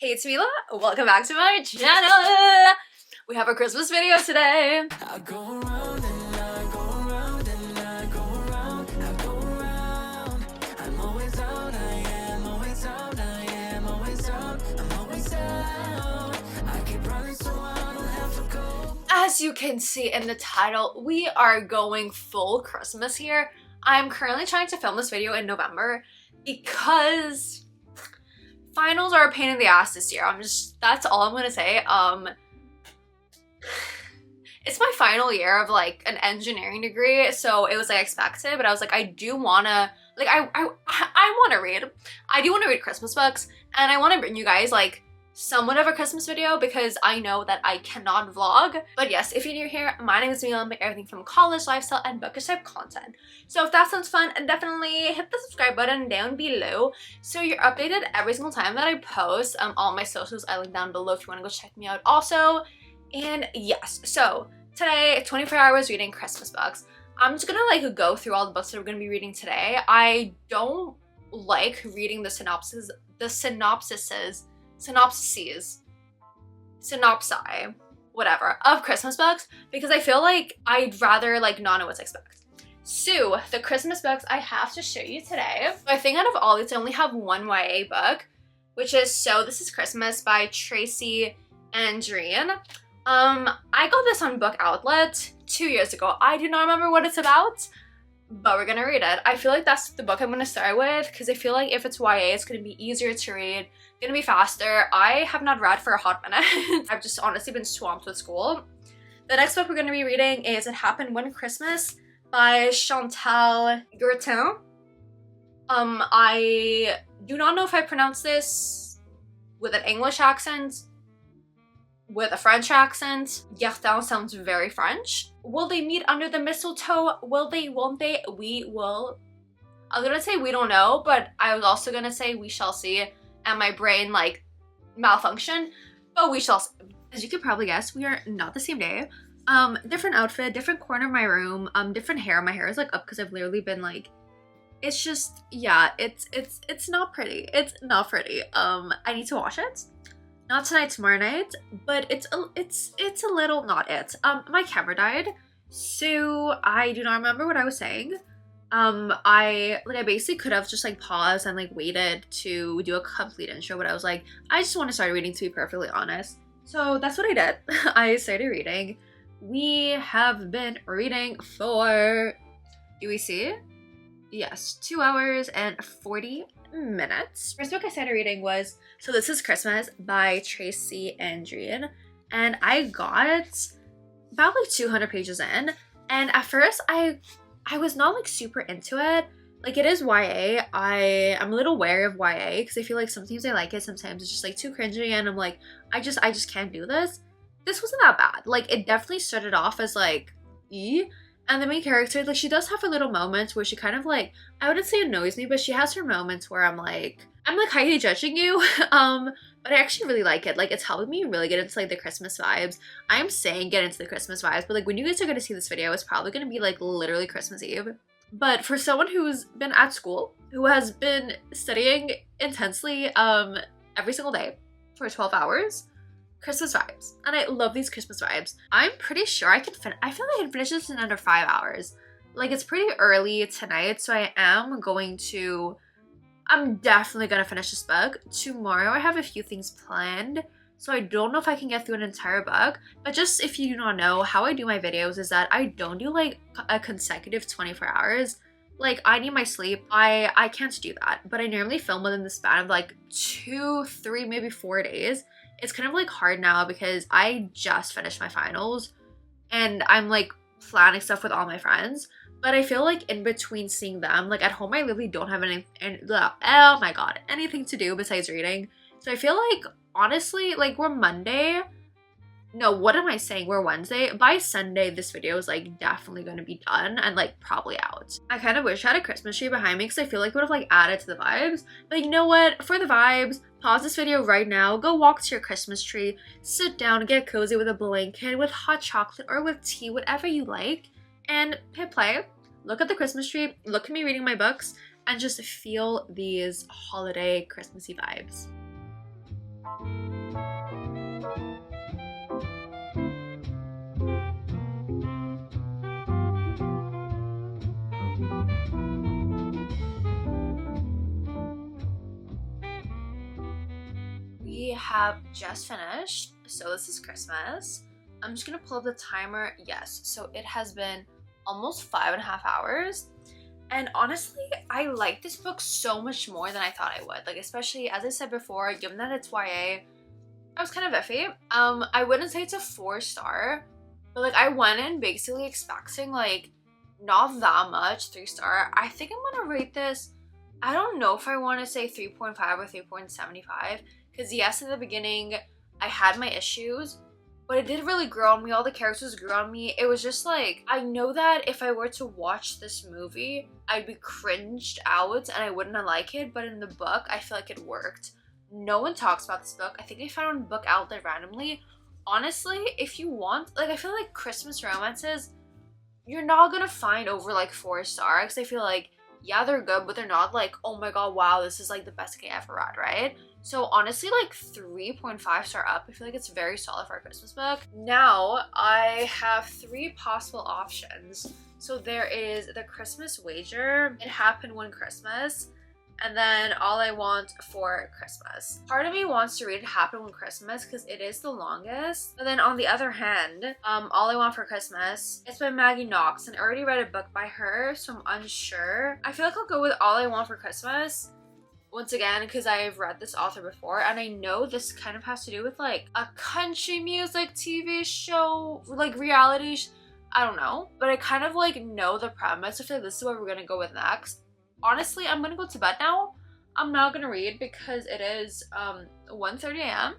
Hey, it's Mila. Welcome back to my channel. We have a Christmas video today. I go around and I go around and I go around, I go around. I'm always out, I am always out, I am always out, I'm always out. I keep running so I don't have to go. As you can see in the title, we are going full Christmas here. I'm currently trying to film this video in November because finals are a pain in the ass this year. That's all I'm gonna say. It's my final year of like an engineering degree, so it was like expected, but I was like, I do wanna, like, I wanna read. I do wanna read Christmas books, and I wanna bring you guys like somewhat of a Christmas video because I know that I cannot vlog. But yes, if you're new here, my name is Mila. I make everything from college, lifestyle, and bookish type content. So if that sounds fun, definitely hit the subscribe button down below so you're updated every single time that I post. All my socials I link down below if you want to go check me out also. And yes, so today, 24 hours reading Christmas books. I'm just gonna like go through all the books that we're gonna be reading today. I don't like reading the synopsi, whatever, of Christmas books because I feel like I'd rather like not know what to expect. So the Christmas books I have to show you today. I think out of all these I only have one YA book, which is So This Is Christmas by Tracy Andrian. I got this on Book Outlet 2 years ago. I do not remember what it's about, but we're gonna read it. I feel like that's the book I'm gonna start with because I feel like if it's YA, it's gonna be easier to read, gonna be faster. I have not read for a hot minute. I've just honestly been swamped with school. The next book we're gonna be reading is It Happened One Christmas by Chantal Guertin. I do not know if I pronounce this with an English accent, with a French accent. Guertin sounds very French. Will they meet under the mistletoe? Will they, won't they? We will. I was gonna say we don't know, but I was also gonna say we shall see, and my brain like malfunctioned, but we shall see. As you can probably guess, we are not the same day. Different outfit, different corner of my room, different hair. My hair is like up because I've literally been like, it's just, yeah, it's not pretty. It's not pretty. I need to wash it. Not tonight, tomorrow night, but it's a little not it. My camera died, so I do not remember what I was saying. I basically could have just like paused and like waited to do a complete intro, but I was like, I just want to start reading, to be perfectly honest. So that's what I did. I started reading. We have been reading for, do we see? Yes, 2 hours and 40 minutes. First book I started reading was So This Is Christmas by Tracy Andrian, and I got about like 200 pages in, and at first I was not like super into it. Like, it is YA. I'm a little wary of YA because I feel like sometimes I like it, sometimes it's just like too cringy, and I'm like, I just can't do this. This wasn't that bad. Like, it definitely started off as like and the main character, like, she does have a little moments where she kind of like, I wouldn't say annoys me, but she has her moments where I'm like highly judging you. But I actually really like it. Like, it's helping me really get into like the Christmas vibes. I'm saying get into the Christmas vibes, but like when you guys are gonna see this video, it's probably gonna be like literally Christmas Eve. But for someone who's been at school, who has been studying intensely every single day for 12 hours, Christmas vibes. And I love these Christmas vibes. I'm pretty sure I feel like I can finish this in under 5 hours. Like, it's pretty early tonight, so I'm definitely gonna finish this book. Tomorrow I have a few things planned, so I don't know if I can get through an entire book. But just if you do not know, how I do my videos is that I don't do like a consecutive 24 hours. Like, I need my sleep. I can't do that. But I normally film within the span of like 2, 3, maybe 4 days. It's kind of like hard now because I just finished my finals and I'm like planning stuff with all my friends. But I feel like in between seeing them, like at home, I literally don't have oh my god, anything to do besides reading. So I feel like, honestly, like we're Monday. No, what am I saying? We're Wednesday. By Sunday, this video is like definitely going to be done and like probably out. I kind of wish I had a Christmas tree behind me because I feel like it would have like added to the vibes. But you know what? For the vibes, pause this video right now, go walk to your Christmas tree, sit down, get cozy with a blanket, with hot chocolate or with tea, whatever you like, and hit play. Look at the Christmas tree, look at me reading my books, and just feel these holiday Christmassy vibes. we have just finished. So this is Christmas. I'm just gonna pull up the timer. Yes, so it has been almost 5.5 hours. And honestly, I like this book so much more than I thought I would. Like, especially as I said before, given that it's YA, I was kind of iffy. I wouldn't say it's a 4-star, but like I went in basically expecting like not that much 3-star. I think I'm gonna rate this, I don't know if I want to say 3.5 or 3.75, because yes, in the beginning I had my issues, but it did really grow on me. All the characters grew on me. It was just like, I know that if I were to watch this movie, I'd be cringed out and I wouldn't like it, but in the book, I feel like it worked. No one talks about this book. I think I found it on Book Outlet randomly. Honestly, if you want, like, I feel like Christmas romances, you're not gonna find over like 4-star, because I feel like, yeah, they're good, but they're not like, oh my god, wow, this is like the best thing I ever read, right? So honestly, like 3.5-star up, I feel like it's very solid for a Christmas book. Now, I have 3 possible options. So there is The Christmas Wager, It Happened One Christmas, and then All I Want for Christmas. Part of me wants to read It Happened One Christmas because it is the longest. But then on the other hand, All I Want for Christmas, it's by Maggie Knox, and I already read a book by her, so I'm unsure. I feel like I'll go with All I Want for Christmas. Once again, because I've read this author before, and I know this kind of has to do with like a country music TV show, like reality I don't know, but I kind of like know the premise. I feel like this is what we're gonna go with next. Honestly, I'm gonna go to bed now. I'm not gonna read because it is 1:30 a.m.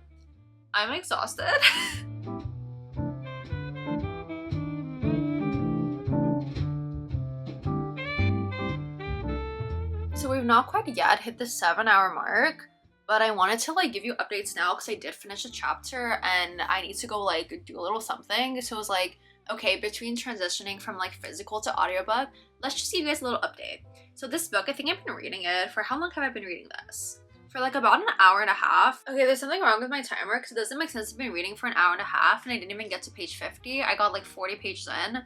I'm exhausted. So we've not quite yet hit the 7-hour mark, but I wanted to like give you updates now because I did finish a chapter and I need to go like do a little something. So it was like, okay, between transitioning from like physical to audiobook, let's just give you guys a little update. So this book, I think I've been reading it for, how long have I been reading this? For like about 1.5 hours. Okay, there's something wrong with my timer because it doesn't make sense to be reading for 1.5 hours and I didn't even get to page 50. I got like 40 pages in.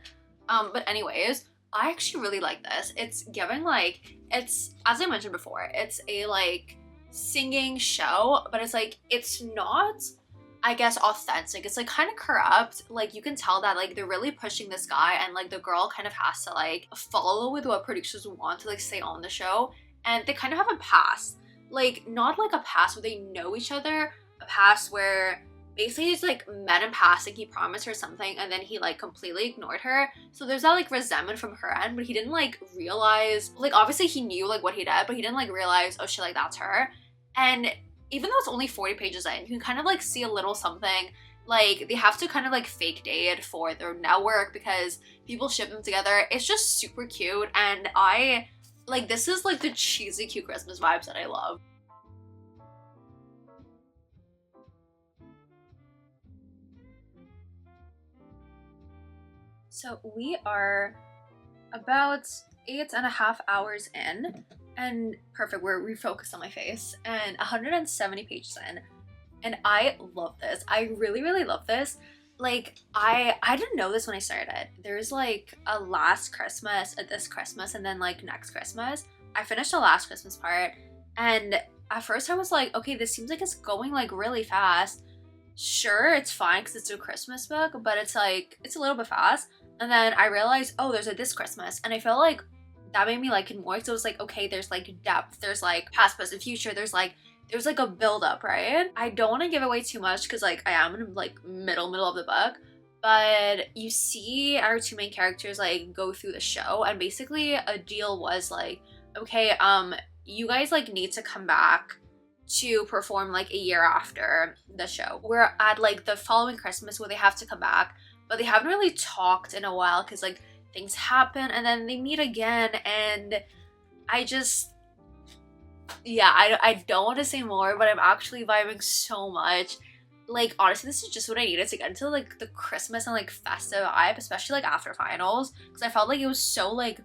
But anyways, I actually really like this. It's giving like, it's, as I mentioned before, it's a like singing show, but it's like, it's not, I guess, authentic. It's like kind of corrupt. Like you can tell that like they're really pushing this guy and like the girl kind of has to like follow with what producers want to like stay on the show. And they kind of have a past. Like not like a past where they know each other, a past where basically he's like met in passing, he promised her something and then he like completely ignored her. So there's that like resentment from her end, but he didn't like realize, like obviously he knew like what he did, but he didn't like realize, oh shit, like that's her. And even though it's only 40 pages in, you can kind of like see a little something. Like they have to kind of like fake date for their network because people ship them together. It's just super cute, and I like, this is like the cheesy cute Christmas vibes that I love. So we are about 8.5 hours in, and perfect, we're refocused on my face, and 170 pages in, and I love this. I really, really love this. Like, I didn't know this when I started. There's like a last Christmas, a this Christmas, and then like next Christmas. I finished the last Christmas part, and at first I was like, okay, this seems like it's going like really fast. Sure, it's fine because it's a Christmas book, but it's like, it's a little bit fast. And then I realized, oh, there's a this Christmas, and I felt like that made me like it more. So it was like, okay, there's like depth, there's like past, present, future, there's like a build up, right? I don't want to give away too much because like I am in like middle of the book, but you see our 2 main characters like go through the show, and basically a deal was like, okay, you guys like need to come back to perform like a year after the show. We're at like the following Christmas where they have to come back, but they haven't really talked in a while because like things happen, and then they meet again, and I just, yeah, I don't want to say more, but I'm actually vibing so much. Like honestly, this is just what I needed to get into like the Christmas and like festive vibe, especially like after finals, because I felt like it was so like,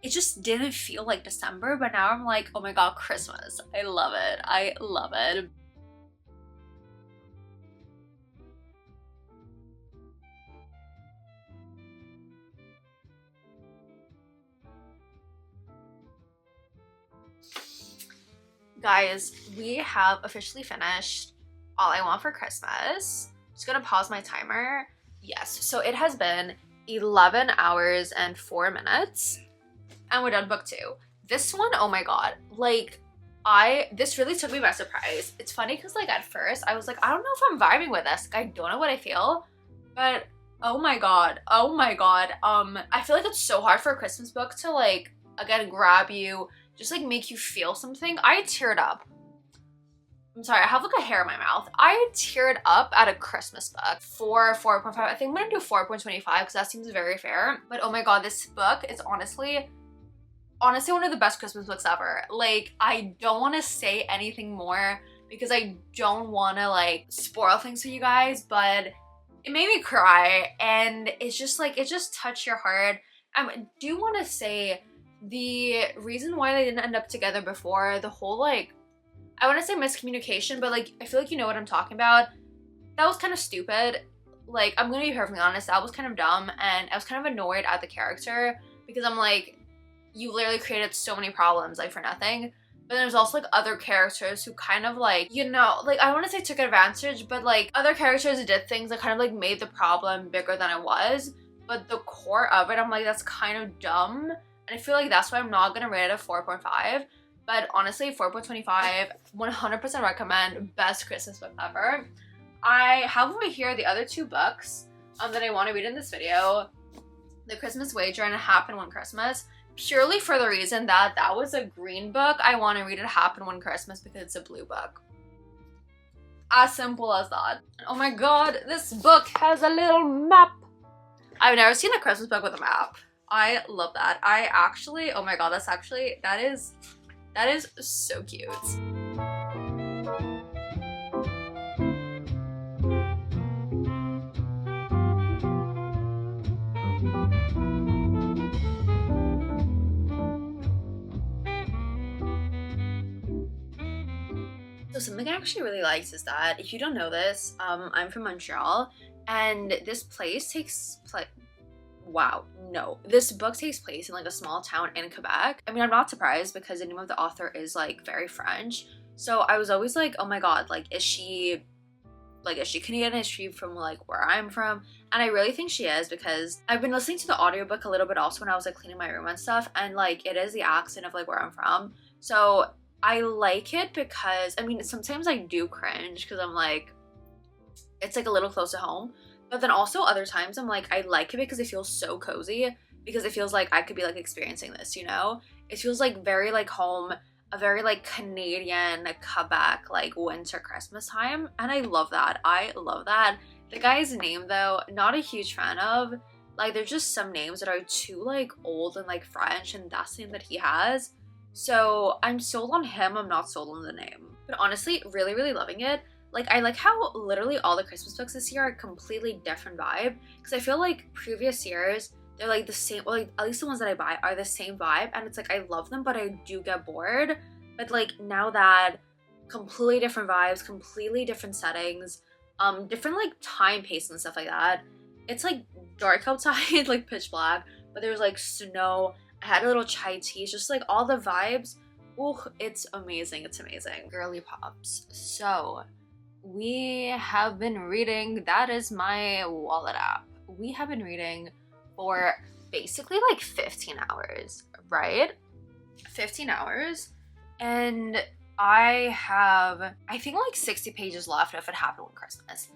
it just didn't feel like December, but now I'm like, oh my god, Christmas. I love it. I love it. Guys, we have officially finished. All I Want for Christmas. Just gonna pause my timer. Yes, so it has been 11 hours and 4 minutes and we're done book 2. This one, oh my god, like this really took me by surprise. It's funny because like at first I was like, I don't know if I'm vibing with this. Like, I don't know what I feel, but oh my god, I feel like it's so hard for a Christmas book to like, again, grab you, just like make you feel something. I teared up. I'm sorry, I have like a hair in my mouth. I teared up at a Christmas book for 4.5. I think I'm gonna do 4.25 because that seems very fair. But oh my god, this book is honestly one of the best Christmas books ever. Like, I don't want to say anything more because I don't want to like spoil things for you guys, but it made me cry and it's just like, it just touched your heart. I do want to say the reason why they didn't end up together before, the whole like, I want to say miscommunication, but like, I feel like you know what I'm talking about. That was kind of stupid. Like, I'm gonna be perfectly honest, that was kind of dumb and I was kind of annoyed at the character because I'm like, you literally created so many problems like for nothing. But there's also like other characters who kind of like, you know, like I want to say took advantage, but like other characters did things that kind of like made the problem bigger than it was. But the core of it, I'm like, that's kind of dumb. And I feel like that's why I'm not gonna rate it a 4.5. But honestly, 4.25, 100% recommend, best Christmas book ever. I have over here the other 2 books that I want to read in this video. The Christmas Wager and It Happened One Christmas. Purely for the reason that that was a green book. I want to read It Happened One Christmas because it's a blue book. As simple as that. Oh my god, this book has a little map. I've never seen a Christmas book with a map. I love that. I actually, oh my god, that is so cute. So something I actually really liked is that, if you don't know this, I'm from Montreal, and this book takes place in like a small town in Quebec. I mean, I'm not surprised because the name of the author is like very French. So I was always like, oh my god, like is she Canadian? Is she from like where I'm from? And I really think she is because I've been listening to the audiobook a little bit also when I was like cleaning my room and stuff, and like it is the accent of like where I'm from. So I like it because, I mean, sometimes I do cringe because I'm like, it's like a little close to home. But then also other times I'm like, I like it because it feels so cozy, because it feels like I could be like experiencing this, you know? It feels like very like home, a very like Canadian, Quebec, like winter Christmas time. And I love that. I love that. The guy's name though, not a huge fan of. Like, there's just some names that are too like old and like French, and that's the name that he has. So I'm sold on him, I'm not sold on the name. But honestly, really, really loving it. Like, I like how literally all the Christmas books this year are a completely different vibe. Because I feel like previous years, they're like the same, well, like at least the ones that I buy are the same vibe. And it's like, I love them, but I do get bored. But like now that completely different vibes, completely different settings, different like time pace and stuff like that. It's like dark outside, like pitch black, but there's like snow. I had a little chai tea. It's just like all the vibes. Ooh, it's amazing. It's amazing. Girly pops. So we have been reading, that is my wallet app. We have been reading for basically like 15 hours, right? 15 hours. And I have, I think like 60 pages left if It Happened One Christmas.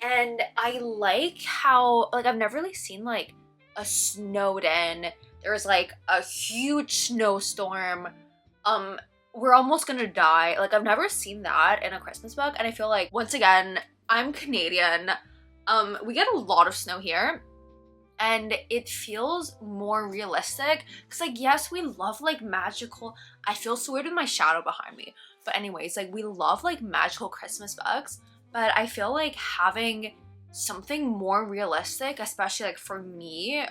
And I like how, like, I've never really seen like a snowed in. There was like a huge snowstorm. We're almost gonna die. Like, I've never seen that in a Christmas book. And I feel like, once again, I'm Canadian. We get a lot of snow here. And it feels more realistic. Because, like, yes, we love, like, magical... I feel so weird with my shadow behind me. But anyways, like, we love, like, magical Christmas books. But I feel like having something more realistic, especially, like, for me...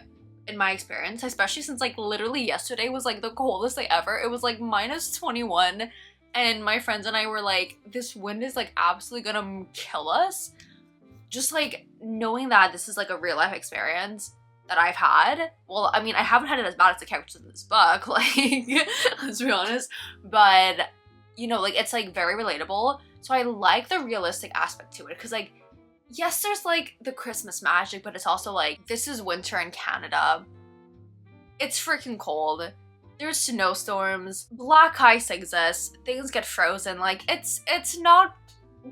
in my experience, especially since like literally yesterday was like the coldest day ever. It was like -21 and my friends and I were like, this wind is like absolutely gonna kill us. Just like knowing that this is like a real life experience that I've had. Well, I mean, I haven't had it as bad as the characters in this book, like, let's be honest, but you know, like, it's like very relatable. So I like the realistic aspect to it because like, yes, there's like the Christmas magic, but it's also like, this is winter in Canada. It's freaking cold. There's snowstorms, black ice exists, things get frozen. Like it's not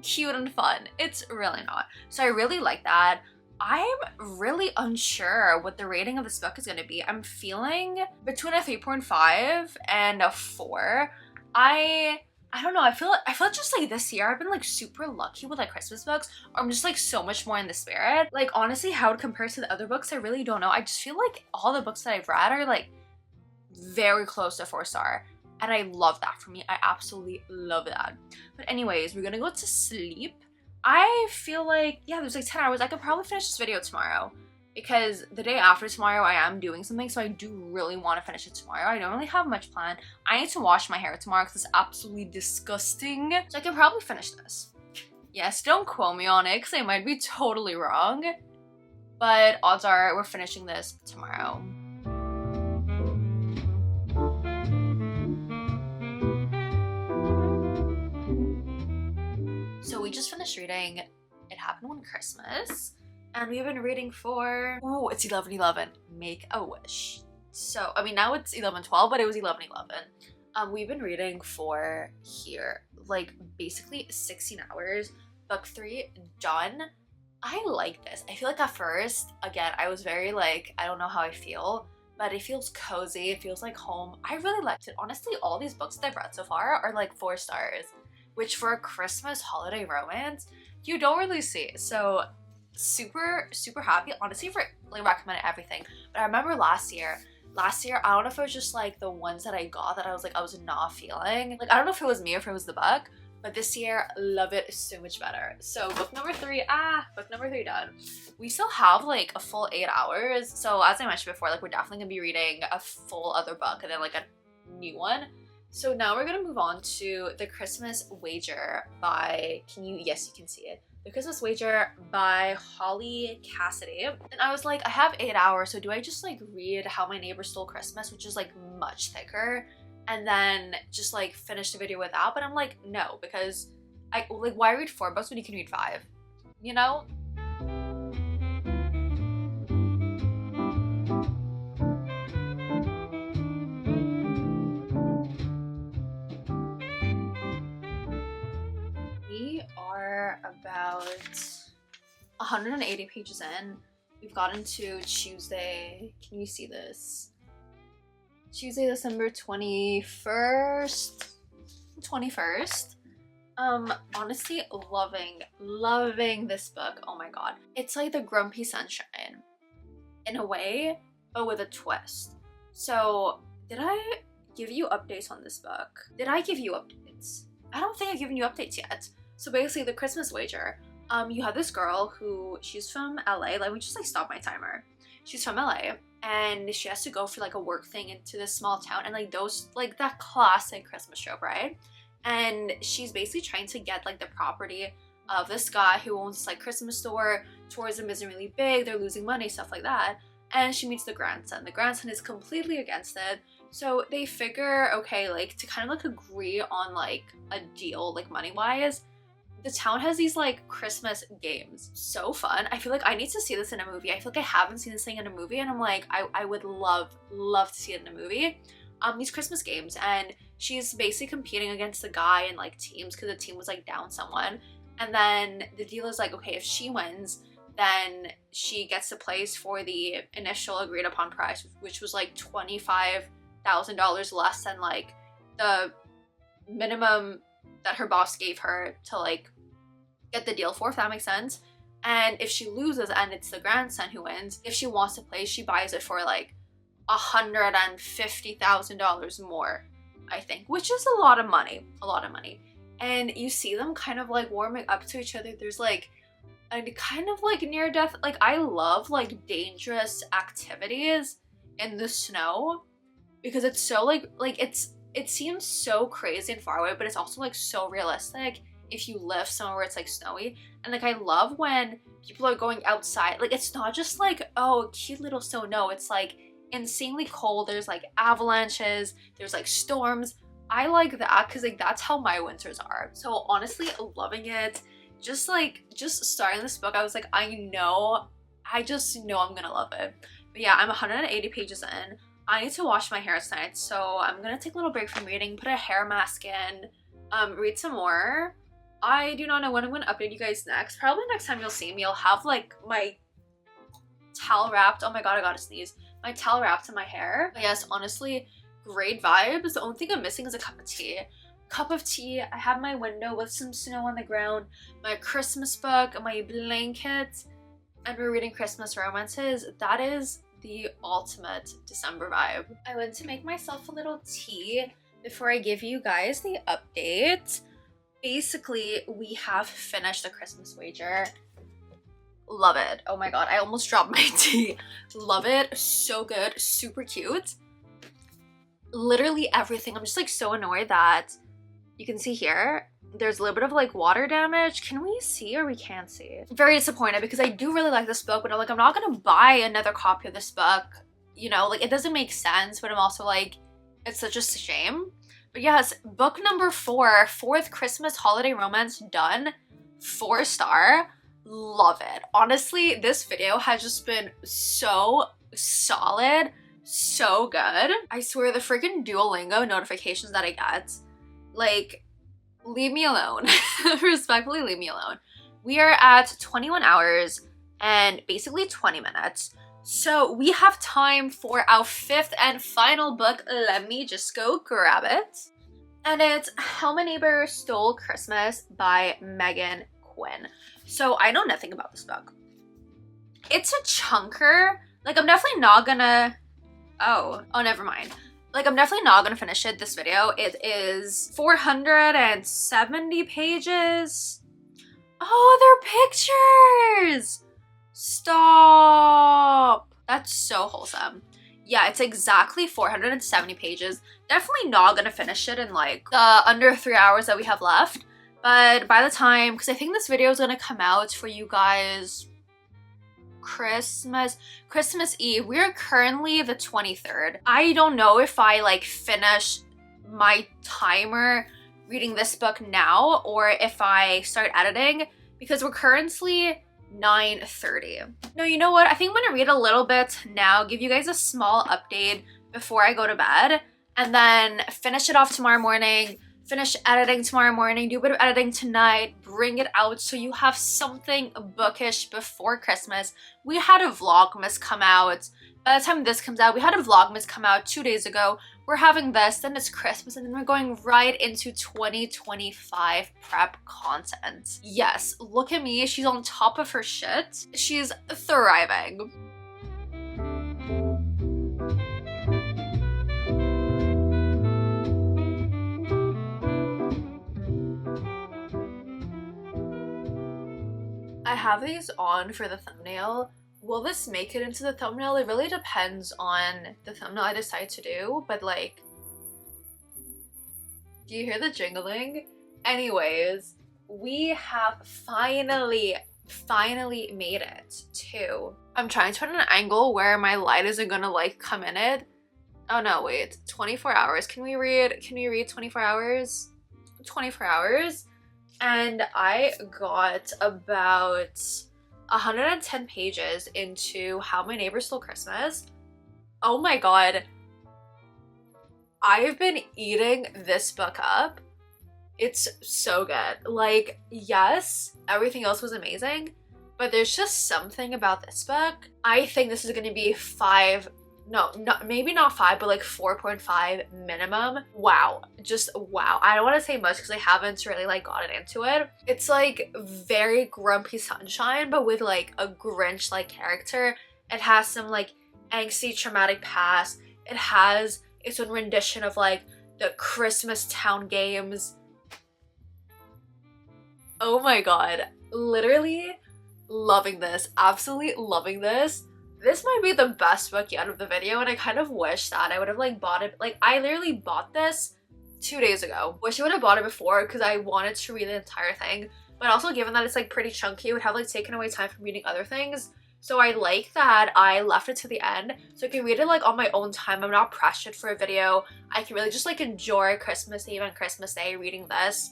cute and fun. It's really not. So I really like that. I'm really unsure what the rating of this book is going to be. I'm feeling between a 3.5 and a 4. I don't know. I feel just like this year I've been like super lucky with like Christmas books, or I'm just like so much more in the spirit. Like honestly, how it compares to the other books, I really don't know. I just feel like all the books that I've read are like very close to 4-star, and I love that for me. I absolutely love that. But anyways, we're gonna go to sleep. I feel like, yeah, there's like 10 hours. I could probably finish this video tomorrow because the day after tomorrow I am doing something, so I do really want to finish it tomorrow. I don't really have much planned. I need to wash my hair tomorrow because it's absolutely disgusting. So I can probably finish this. Yes, don't quote me on it because I might be totally wrong, but odds are we're finishing this tomorrow. So we just finished reading It Happened One Christmas, and we've been reading for, oh, it's 11/11, Make a Wish. So, I mean, now it's 11/12, but it was 11/11. We've been reading for here, like basically 16 hours. Book 3 done. I like this. I feel like at first, again, I was very like, I don't know how I feel, but it feels cozy. It feels like home. I really liked it. Honestly, all these books that I've read so far are like 4 stars. Which for a Christmas holiday romance, you don't really see. So super, super happy. Honestly, really recommend everything. But I remember last year, I don't know if it was just like the ones that I got that I was not feeling. Like, I don't know if it was me or if it was the book, but this year, love it so much better. So book number 3 done. We still have like a full 8 hours. So as I mentioned before, like we're definitely gonna be reading a full other book and then like a new one. So now we're gonna move on to The Christmas Wager by, yes, you can see it. The Christmas Wager by Holly Cassidy. And I was like, I have 8 hours, so do I just like read How My Neighbor Stole Christmas, which is like much thicker, and then just like finish the video with that? But I'm like, no, because why read 4 books when you can read 5? You know? About 180 pages in. We've gotten to Tuesday. Can you see this? Tuesday, December 21st. Honestly, loving this book. Oh my god. It's like the Grumpy Sunshine in a way, but with a twist. So, did I give you updates on this book? Did I give you updates? I don't think I've given you updates yet. So basically, The Christmas Wager, you have this girl who, she's from LA. Let me just like stop my timer. She's from LA, and she has to go for like a work thing into this small town, and like those, like that classic Christmas trope, right? And she's basically trying to get like the property of this guy who owns this like Christmas store. Tourism isn't really big, they're losing money, stuff like that. And she meets the grandson. The grandson is completely against it. So they figure, okay, like to kind of like agree on like a deal, like money-wise, the town has these like Christmas games. So fun. I feel like I need to see this in a movie. I feel like I haven't seen this thing in a movie, and I'm like, I would love to see it in a movie. These Christmas games, and she's basically competing against the guy in like teams because the team was like down someone. And then the deal is like, okay, if she wins, then she gets the place for the initial agreed upon price, which was like $25,000 less than like the minimum that her boss gave her to like get the deal for, if that makes sense. And if she loses and it's the grandson who wins, if she wants to play, she buys it for like $150,000 more, I think, which is a lot of money. And you see them kind of like warming up to each other. There's like a kind of like near death, like I love like dangerous activities in the snow because it's so like it seems so crazy and far away, but it's also like so realistic if you live somewhere where it's like snowy. And like I love when people are going outside, like it's not just like, oh, cute little snow. No, it's like insanely cold. There's like avalanches, there's like storms. I like that because like that's how my winters are. So honestly, loving it. Just starting this book, I was like, I just know I'm gonna love it. But yeah, I'm 180 pages in. I need to wash my hair tonight, so I'm gonna take a little break from reading, put a hair mask in, read some more. I do not know when I'm gonna update you guys next. Probably next time you'll see me, I'll have like my towel wrapped. Oh my god, I gotta sneeze. My towel wrapped in my hair. But yes, honestly, great vibes. The only thing I'm missing is a cup of tea. I have my window with some snow on the ground, my Christmas book, my blanket, and we're reading Christmas romances. That is the ultimate December vibe. I went to make myself a little tea before I give you guys the update. Basically, we have finished the Christmas wager. Love it. Oh my god, I almost dropped my tea. Love it. So good. Super cute. Literally everything. I'm just like so annoyed that you can see here there's a little bit of like water damage. Can we see or we can't see? Very disappointed because I do really like this book, but I'm not gonna buy another copy of this book. You know, like it doesn't make sense, but I'm also like, it's such a shame. But yes, book number 4, fourth Christmas holiday romance done. 4-star. Love it. Honestly, this video has just been so solid, so good. I swear the freaking Duolingo notifications that I get, like, leave me alone. Respectfully, leave me alone. We are at 21 hours and basically 20 minutes. So we have time for our 5th and final book. Let me just go grab it. And it's How My Neighbor Stole Christmas by Megan Quinn. So I know nothing about this book. It's a chunker. Like I'm definitely not gonna, oh never mind. Like I'm definitely not gonna finish it this video. It is 470 pages. Oh, they're pictures. Stop. That's so wholesome. Yeah, it's exactly 470 pages. Definitely not gonna finish it in like the under 3 hours that we have left. But by the time, because I think this video is gonna come out for you guys Christmas Eve. We are currently the 23rd. I don't know if I like finish my timer reading this book now or if I start editing because we're currently 9:30. No, you know what? I think I'm gonna read a little bit now, give you guys a small update before I go to bed, and then finish it off tomorrow morning, finish editing tomorrow morning, do a bit of editing tonight, bring it out so you have something bookish before Christmas. We had a Vlogmas come out. By the time this comes out, we had a Vlogmas come out 2 days ago. We're having this, then it's Christmas, and then we're going right into 2025 prep content. Yes, look at me. She's on top of her shit. She's thriving. I have these on for the thumbnail. Will this make it into the thumbnail? It really depends on the thumbnail I decide to do, but like, do you hear the jingling? Anyways, we have finally made it to, I'm trying to put an angle where my light isn't gonna like come in it. Oh no, wait, 24 hours. Can we read 24 hours? 24 hours. And I got about 110 pages into How My Neighbor Stole Christmas. Oh my god. I've been eating this book up. It's so good. Like, yes, everything else was amazing, but there's just something about this book. I think this is gonna be maybe not 5, but like 4.5 minimum. Wow, just wow. I don't want to say much because I haven't really like gotten into it. It's like very Grumpy Sunshine, but with like a Grinch like character. It has some like angsty traumatic past. It has its own rendition of like the Christmas Town games. Oh my god, literally loving this, absolutely loving this. This might be the best book yet of the video, and I kind of wish that I would have like bought it. Like, I literally bought this 2 days ago. Wish I would have bought it before because I wanted to read the entire thing. But also, given that it's like pretty chunky, it would have like taken away time from reading other things. So I like that I left it to the end so I can read it like on my own time. I'm not pressured for a video. I can really just like enjoy Christmas Eve and Christmas Day reading this.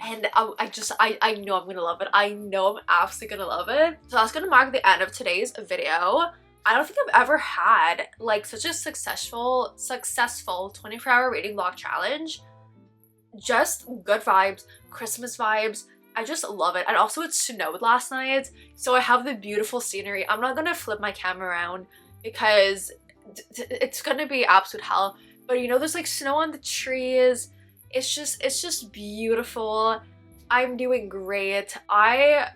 And I know I'm gonna love it. I know I'm absolutely gonna love it. So that's gonna mark the end of today's video. I don't think I've ever had like such a successful 24-hour reading vlog challenge. Just good vibes, Christmas vibes. I just love it. And also it snowed last night, so I have the beautiful scenery. I'm not gonna flip my camera around because it's gonna be absolute hell. But you know, there's like snow on the trees. It's just beautiful. I'm doing great. I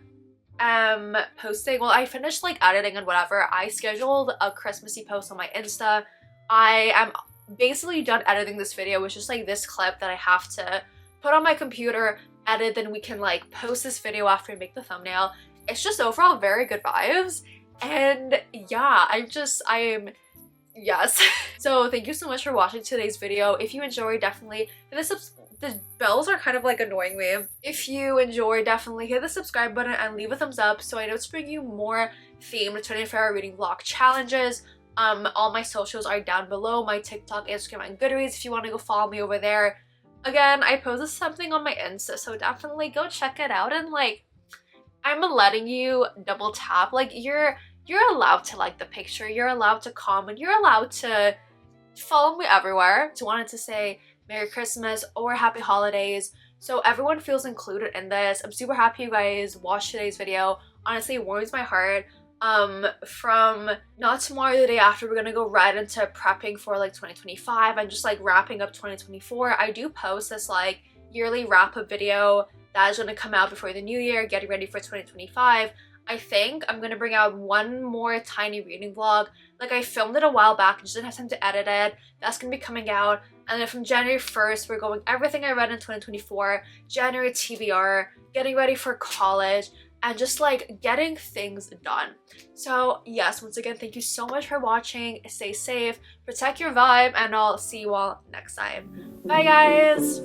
am posting, well, I finished like editing and whatever. I scheduled a Christmassy post on my Insta. I am basically done editing this video. It's just like this clip that I have to put on my computer, edit, then we can like post this video after I make the thumbnail. It's just overall very good vibes. And yeah, yes. So thank you so much for watching today's video. If you enjoyed, definitely hit the bells are kind of like annoying me. If you enjoyed, definitely hit the subscribe button and leave a thumbs up so I know to bring you more themed 24-hour reading vlog challenges. All my socials are down below, my TikTok, Instagram, and Goodreads if you want to go follow me over there. Again, I posted something on my Insta, so definitely go check it out. And like, I'm letting you double tap. Like, you're allowed to like the picture, you're allowed to comment, you're allowed to follow me everywhere. Just wanted to say Merry Christmas or Happy Holidays, so everyone feels included in this. I'm super happy you guys watched today's video. Honestly, it warms my heart. From not tomorrow, the day after, we're gonna go right into prepping for like 2025 and just like wrapping up 2024. I do post this like yearly wrap-up video that is gonna come out before the new year, getting ready for 2025. I think I'm gonna bring out one more tiny reading vlog. Like, I filmed it a while back, just didn't have time to edit it. That's gonna be coming out. And then from January 1st, we're going everything I read in 2024, January TBR, getting ready for college, and just like getting things done. So yes, once again, thank you so much for watching. Stay safe, protect your vibe, and I'll see you all next time. Bye guys!